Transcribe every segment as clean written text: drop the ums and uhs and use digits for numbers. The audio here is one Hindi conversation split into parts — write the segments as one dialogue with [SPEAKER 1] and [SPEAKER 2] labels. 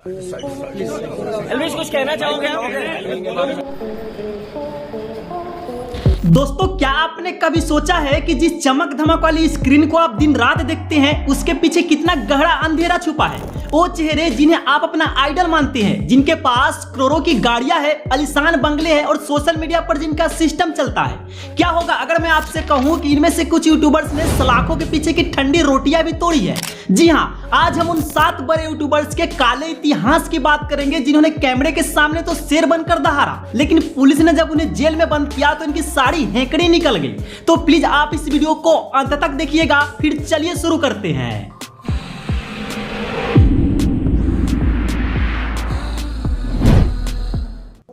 [SPEAKER 1] एल्विश कुछ कहना चाहोगे आप?
[SPEAKER 2] दोस्तों, क्या आपने कभी सोचा है कि जिस चमक धमक वाली स्क्रीन को आप दिन रात देखते हैं उसके पीछे कितना गहरा अंधेरा छुपा है। वो चेहरे जिन्हें आप अपना आइडल मानते हैं, जिनके पास करोड़ों की गाड़ियां हैं, आलीशान बंगले हैं और सोशल मीडिया पर जिनका सिस्टम चलता है। क्या होगा अगर मैं आपसे कहूं कि इनमें से कुछ यूट्यूबर्स ने सलाखों के पीछे की ठंडी रोटियां भी तोड़ी है। जी हाँ, आज हम उन 7 बड़े यूट्यूबर्स के काले इतिहास की बात करेंगे जिन्होंने कैमरे के सामने तो शेर बनकर दहाड़ा, लेकिन पुलिस ने जब उन्हें जेल में बंद किया तो इनकी सारी हेकड़ी निकल गई। तो प्लीज आप इस वीडियो को अंत तक देखिएगा। फिर चलिए शुरू करते हैं।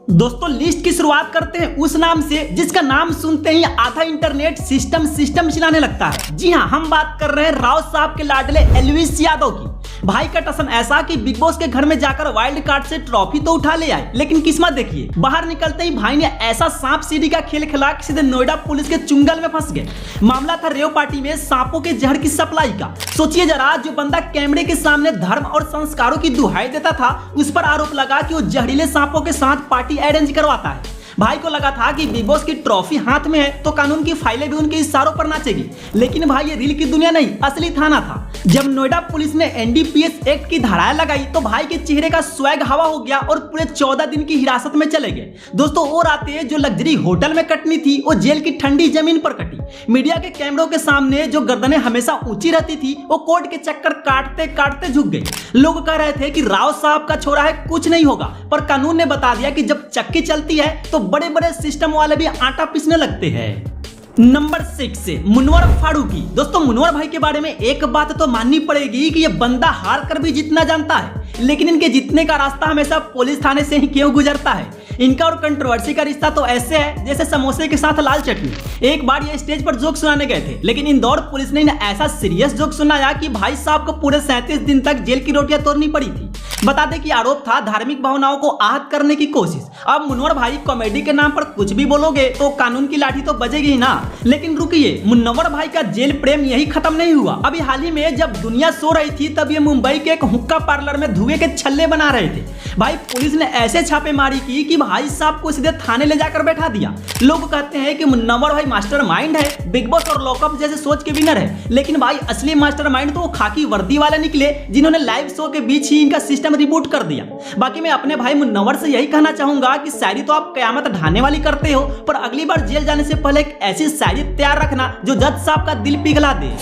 [SPEAKER 2] दोस्तों, लिस्ट की शुरुआत करते हैं उस नाम से जिसका नाम सुनते ही आधा इंटरनेट सिस्टम चिल्लाने लगता है। जी हां, हम बात कर रहे हैं राव साहब के लाडले एल्विश यादव की। भाई का टसन ऐसा कि बिग बॉस के घर में जाकर वाइल्ड कार्ड से ट्रॉफी तो उठा ले आए, लेकिन किस्मत देखिए, बाहर निकलते ही भाई ने ऐसा सांप सीढ़ी का खेल खेला कि सीधे नोएडा पुलिस के चुंगल में फंस गए। मामला था रेव पार्टी में सांपों के जहर की सप्लाई का। सोचिए जरा, जो बंदा कैमरे के सामने धर्म और संस्कारों की दुहाई देता था, उस पर आरोप लगा कि वो जहरीले सांपों के साथ पार्टी अरेंज करवाता है। भाई को लगा था कि बिग बॉस की ट्रॉफी हाथ में है तो कानून की फाइलें भी उनके इशारों पर नाचेगी, लेकिन भाई ये रील की दुनिया नहीं, असली थाना था। जब नोएडा पुलिस ने एनडीपीएस एक्ट की धाराएं लगाई तो भाई के चेहरे का स्वैग हवा हो गया और पूरे 14 दिन की हिरासत में चले गए। दोस्तों, वो रातें जो लग्जरी होटल में कटनी थी वो जेल की ठंडी जमीन पर कटी। मीडिया के कैमरों के सामने जो गर्दनें हमेशा ऊंची रहती थी वो कोर्ट के चक्कर काटते काटते झुक गई। लोग कह रहे थे कि राव साहब का छोरा है, कुछ नहीं होगा, पर कानून ने बता दिया कि जब चक्की चलती है तो बड़े बड़े सिस्टम वाले भी आटा पीसने लगते हैं। नंबर 6 से मुनव्वर फारूकी। दोस्तों, मुनव्वर भाई के बारे में एक बात तो माननी पड़ेगी कि ये बंदा हार कर भी जितना जानता है, लेकिन इनके जीतने का रास्ता हमेशा पुलिस थाने से ही क्यों गुजरता है। इनका और कंट्रोवर्सी का रिश्ता तो ऐसे है जैसे समोसे के साथ लाल चटनी। एक बार ये स्टेज पर जोक सुनाने गए थे, लेकिन इंदौर पुलिस ने इन्हें ऐसा सीरियस जोक सुनाया कि भाई साहब को पूरे 37 दिन तक जेल की रोटियां तोड़नी पड़ी थी। बता दें कि आरोप था धार्मिक भावनाओं को आहत करने की कोशिश। अब मुनव्वर भाई, कॉमेडी के नाम पर कुछ भी बोलोगे तो कानून की लाठी तो बजेगी ही ना। लेकिन रुकिए, मुनव्वर भाई का जेल प्रेम यही खत्म नहीं हुआ। अभी हाल ही में जब दुनिया सो रही थी तब ये मुंबई के एक हुक्का पार्लर में धुएं के छल्ले बना रहे थे। भाई, पुलिस ने ऐसे छापेमारी की कि भाई साहब को सीधे थाने ले जाकर बैठा दिया। लोग कहते हैं कि मुनव्वर भाई मास्टरमाइंड है, बिग बॉस और लॉकअप जैसे सोच के विनर है, लेकिन भाई असली मास्टरमाइंड तो वो खाकी वर्दी वाले निकले जिन्होंने लाइव शो के बीच ही इनका सिस्टम रिबूट कर दिया। बाकी मैं अपने भाई मुनव्वर से यही कहना चाहूंगा कि शायरी तो आप कयामत ढाने वाली करते हो, पर अगली बार जेल जाने से पहले एक ऐसी शायरी तैयार रखना जो जज साहब का दिल पिघला दे।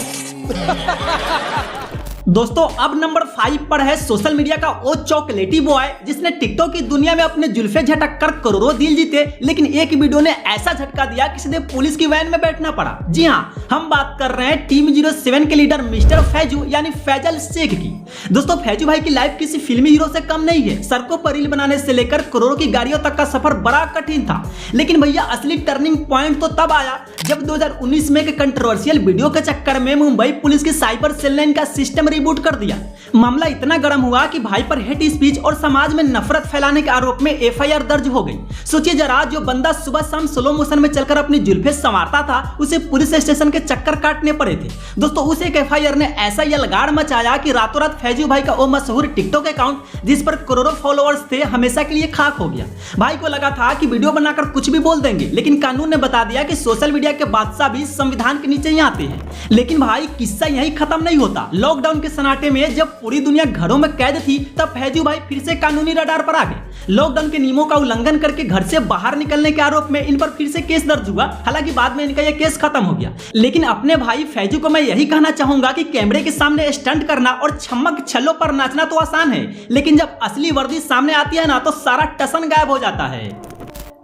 [SPEAKER 2] दोस्तों, अब नंबर 5 पर है सोशल मीडिया का वो चॉकलेटी बॉय जिसने टिकटॉक की दुनिया में अपने जुल्फे झटक कर करोड़ों दिल जीते, लेकिन एक वीडियो ने ऐसा झटका दिया कि सीधे पुलिस की वैन में बैठना पड़ा। जी हाँ, हम बात कर रहे हैं टीम 07 के लीडर मिस्टर फैजू यानी फैजल शेख की। दोस्तों, फैजू भाई की लाइफ किसी फिल्मी हीरो से कम नहीं है। सड़कों पर रील बनाने से लेकर करोड़ों की गाड़ियों तक का सफर बड़ा कठिन था, लेकिन भैया असली टर्निंग पॉइंट तो तब आया जब 2019 में एक कंट्रोवर्शियल वीडियो के चक्कर में मुंबई पुलिस की साइबर सेल ने इनका सिस्टम रिबूट कर दिया। मामला इतना गर्म हुआ कि भाई पर हेट स्पीच और समाज में नफरत फैलाने के आरोप में एफआईआर दर्ज हो गई। सोचिए जरा, जो बंदा सुबह शाम स्लो मोशन में चलकर अपनी जुल्फे संवारता था, उसे पुलिस स्टेशन के चक्कर काटने पड़े थे। दोस्तों, उस एक एफआईआर ने ऐसा यलगाड़ मचाया कि रातों रात फैजू भाई का वो मशहूर टिकटॉक अकाउंट जिस पर करोड़ों फॉलोअर्स थे, हमेशा के लिए खाक हो गया। भाई को लगा था कि वीडियो बनाकर कुछ भी बोल देंगे, लेकिन कानून ने बता दिया कि सोशल मीडिया के बादशाह भी संविधान के नीचे ही आते हैं। लेकिन भाई, किस्सा यही खत्म नहीं होता। लॉकडाउन के सन्नाटे में जब पूरी दुनिया घरों में कैद थी, तब फैजू भाई फिर से कानूनी रडार पर आ गए। लॉकडाउन के नियमों का उल्लंघन करके घर से बाहर निकलने के आरोप में इन पर फिर से केस दर्ज हुआ। हालांकि बाद में इनका यह केस खत्म हो गया। लेकिन अपने भाई फैजू को मैं यही कहना चाहूंगा कि कैमरे के सामने स्टंट करना और छमक छल्लों पर नाचना तो आसान है, लेकिन जब असली वर्दी सामने आती है ना, तो सारा टसन गायब हो जाता है।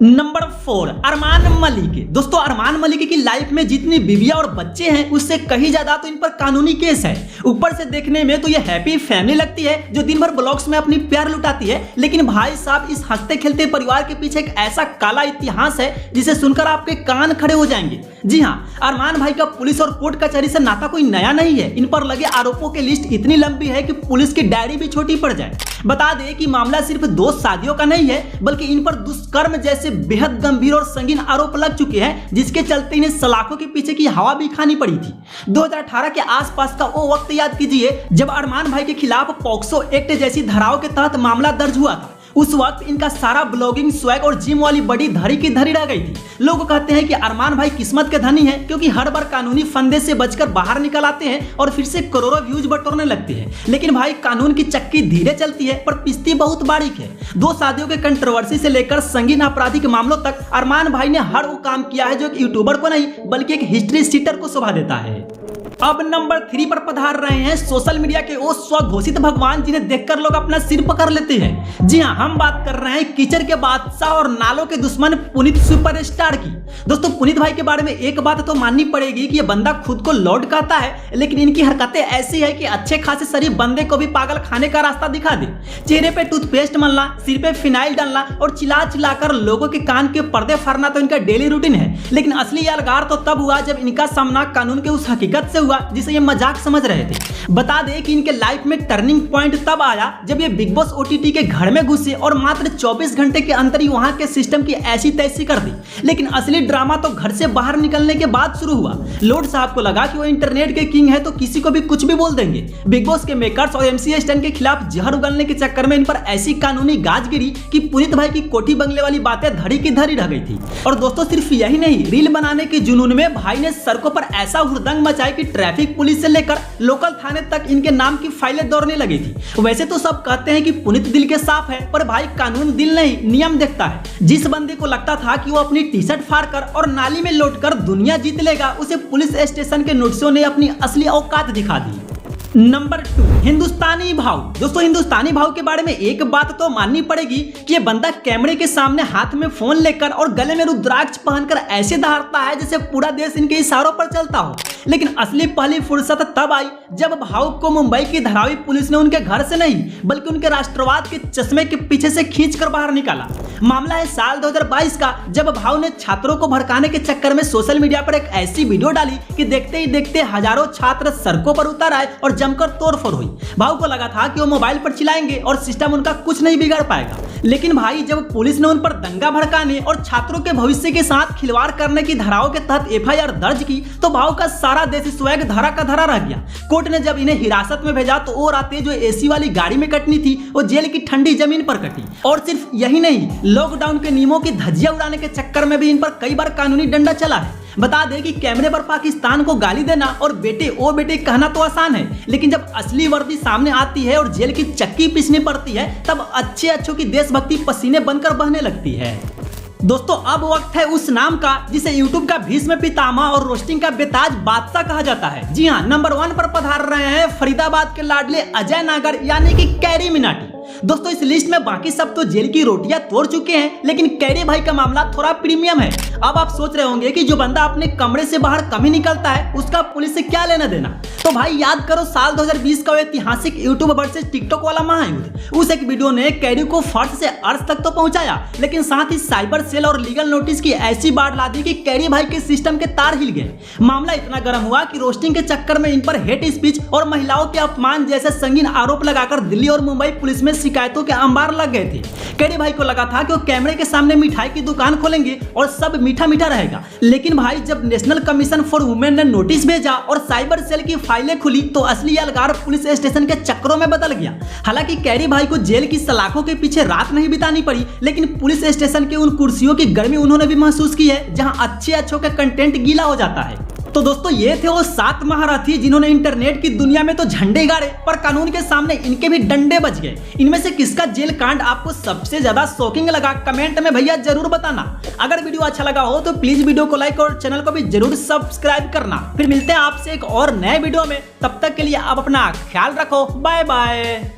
[SPEAKER 2] नंबर 4, अरमान मलिक। दोस्तों, अरमान मलिक की लाइफ में जितनी बीवियां और बच्चे हैं उससे कहीं ज्यादा तो इन पर कानूनी केस है। ऊपर से देखने में तो ये हैप्पी फैमिली लगती है जो दिन भर ब्लॉग्स में अपनी प्यार लुटाती है, लेकिन भाई साहब, इस हंसते खेलते परिवार के पीछे एक ऐसा काला इतिहास है जिसे सुनकर आपके कान खड़े हो जाएंगे। जी हाँ, अरमान भाई का पुलिस और कोर्ट कचहरी से नाता कोई नया नहीं है। इन पर लगे आरोपों की लिस्ट इतनी लंबी है कि पुलिस की डायरी भी छोटी पड़ जाए। बता दें कि मामला सिर्फ 2 शादियों का नहीं है, बल्कि इन पर दुष्कर्म जैसे से बेहद गंभीर और संगीन आरोप लग चुके हैं, जिसके चलते इन्हें सलाखों के पीछे की हवा भी खानी पड़ी थी। 2018 के आसपास का वो वक्त याद कीजिए जब अरमान भाई के खिलाफ पॉक्सो एक्ट जैसी धाराओं के तहत मामला दर्ज हुआ था। उस वक्त इनका सारा ब्लॉगिंग, स्वैग और जिम वाली बड़ी धरी की धरी रह गई थी। लोग कहते हैं कि अरमान भाई किस्मत के धनी हैं, क्योंकि हर बार कानूनी फंदे से बचकर बाहर निकल आते हैं और फिर से करोड़ों व्यूज बटोरने लगते हैं। लेकिन भाई कानून की चक्की धीरे चलती है पर पिस्ती बहुत बारीक है। 2 शादियों के कंट्रोवर्सी से लेकर संगीन आपराधिक मामलों तक अरमान भाई ने हर वो काम किया है जो एक यूट्यूबर को नहीं बल्कि एक हिस्ट्री सीटर को शोभा देता है। अब नंबर 3 पर पधार रहे हैं सोशल मीडिया के वो स्वघोषित भगवान जिन्हें देखकर लोग अपना सिर पकड़ लेते हैं। जी हां, हम बात कर रहे हैं कीचड़ के बादशाह और नालों के दुश्मन पुनीत सुपरस्टार की। दोस्तों, पुनीत भाई के बारे में एक बात तो माननी पड़ेगी कि ये बंदा खुद को लॉर्ड कहता है, लेकिन इनकी हरकतें ऐसी है कि अच्छे खासे शरीफ बंदे को भी पागल खाने का रास्ता दिखा दे। चेहरे पे टूथपेस्ट मलना, सिर पे फिनाइल डालना और चिल्ला चिल्लाकर लोगों के कान के पर्दे फाड़ना तो इनका डेली रूटीन है। लेकिन असली यादगार तो तब हुआ जब इनका सामना कानून के उस हकीकत से जिसे ये मजाक समझ रहे थे। बता दें कि इनके लाइफ में टर्निंग पॉइंट तब आया जब ये बिग बॉस ओटीटी के घर में घुसे और मात्र 24 घंटे के अंदर ही वहां के सिस्टम की ऐसी तैसी कर दी। लेकिन असली ड्रामा तो घर से बाहर निकलने के बाद शुरू हुआ। लोड साहब को लगा कि वो इंटरनेट के किंग है तो किसी को भी कुछ भी बोल देंगे। बिग बॉस के मेकर्स और MC स्टैन के खिलाफ जहर उगलने के चक्कर में इन पर ऐसी कानूनी गाज गिरी कि पुनीत भाई की कोठी बंगले वाली बातें धड़ी की धड़ी रह गई थी। और दोस्तों, सिर्फ यही नहीं, रील बनाने के जुनून में भाई ने सड़कों पर ऐसा हुड़दंग मचाया कि ट्रैफिक पुलिस से लेकर लोकल थाने तक इनके नाम की फाइलें दौड़ने लगी थी। वैसे तो सब कहते हैं कि पुनीत दिल के साफ है, पर भाई कानून दिल नहीं नियम देखता है। जिस बंदे को लगता था कि वो अपनी टी-शर्ट फाड़कर और नाली में लौटकर दुनिया जीत लेगा, उसे पुलिस स्टेशन के नोटिसों ने अपनी असली औकात दिखा दी। नंबर 2, हिंदुस्तानी भाव। दोस्तों, हिंदुस्तानी भाव के बारे में एक बात तो माननी पड़ेगी कि ये बंदा कैमरे के सामने हाथ में फोन लेकर और गले में रुद्राक्ष पहनकर ऐसे दहाड़ता है जैसे पूरा देश इनके इशारों पर चलता हो। लेकिन असली पहली फुर्सत तब आई जब भाव को मुंबई की धारावी पुलिस ने उनके घर से नहीं बल्कि उनके राष्ट्रवाद के चश्मे के पीछे से खींचकर बाहर निकाला। मामला है साल 2022 का, जब भाव ने छात्रों को भड़काने के चक्कर में सोशल मीडिया पर एक ऐसी वीडियो डाली कि देखते ही देखते हजारों छात्र सड़कों पर उतर आए और जमकर तोड़फोड़ हुई। भाव को लगा था कि वो मोबाइल पर चिल्लाएंगे और सिस्टम उनका कुछ नहीं बिगाड़ पाएगा। लेकिन भाई, जब पुलिस ने उन पर दंगा भड़काने और छात्रों के भविष्य के साथ खिलवाड़ करने की धाराओं के तहत FIR दर्ज की तो भाव का सारा देसी स्वैग धरा का धरा रह गया। कोर्ट ने जब इन्हें हिरासत में भेजा तो वो रातें जो AC वाली गाड़ी में कटनी थी वो जेल की ठंडी जमीन पर कटी। और सिर्फ यही नहीं, लॉकडाउन के नियमों की धज्जियां उड़ाने के चक्कर में भी इन पर कई बार कानूनी डंडा चला है। बता दें कि कैमरे पर पाकिस्तान को गाली देना और बेटे ओ बेटे कहना तो आसान है, लेकिन जब असली वर्दी सामने आती है और जेल की चक्की पीसनी पड़ती है तब अच्छों की देशभक्ति पसीने बनकर बहने लगती है। दोस्तों, अब वक्त है उस नाम का जिसे यूट्यूब का भीष्म पितामह और रोस्टिंग का बेताज बादशाह कहा जाता है। जी हाँ, नंबर 1 पर पधार रहे हैं फरीदाबाद के लाडले अजय नागर यानी कि कैरी मिनाटी। दोस्तों, इस लिस्ट में बाकी सब तो जेल की रोटियां तोड़ चुके हैं, लेकिन कैरी भाई का मामला थोड़ा प्रीमियम है। अब आप सोच रहे होंगे कि जो बंदा अपने कमरे से बाहर कम ही निकलता है उसका पुलिस से क्या लेना देना। तो भाई याद करो साल 2020 का ऐतिहासिक यूट्यूब वर्सेस टिकटॉक वाला महायुद्ध। उस एक वीडियो ने कैरी को फर्श से अर्श तक तो पहुंचाया, लेकिन साथ ही साइबर सेल और लीगल नोटिस की ऐसी बाढ़ ला दी कि कैरी भाई के सिस्टम के तार हिल गए। मामला इतना गर्म हुआ कि रोस्टिंग के चक्कर में इन पर हेट स्पीच और महिलाओं के अपमान जैसे संगीन आरोप लगाकर दिल्ली और मुंबई पुलिस में शिकायतों के अंबार लग गए थे। कैरी भाई को लगा था कि वो कैमरे के सामने मिठाई की दुकान खोलेंगे और सब मीठा मीठा रहेगा। लेकिन भाई, जब नेशनल कमीशन फॉर वुमेन ने नोटिस भेजा और साइबर सेल की फाइलें खुली तो असली अलगार पुलिस स्टेशन के चक्करों में बदल गया। हालांकि कैरी भाई को जेल की सलाखों के पीछे रात नहीं बितानी पड़ी, लेकिन पुलिस स्टेशन के उन कुर्सियों की गर्मी उन्होंने भी महसूस की है जहां अच्छों का कंटेंट गीला हो जाता है। तो दोस्तों, ये थे वो 7 महारथी जिन्होंने इंटरनेट की दुनिया में तो झंडे गाड़े पर कानून के सामने इनके भी डंडे बज गए। इनमें से किसका जेल कांड आपको सबसे ज्यादा शॉकिंग लगा, कमेंट में भैया जरूर बताना। अगर वीडियो अच्छा लगा हो तो प्लीज वीडियो को लाइक और चैनल को भी जरूर सब्सक्राइब करना। फिर मिलते हैं आपसे एक और नए वीडियो में, तब तक के लिए आप अपना ख्याल रखो। Bye bye.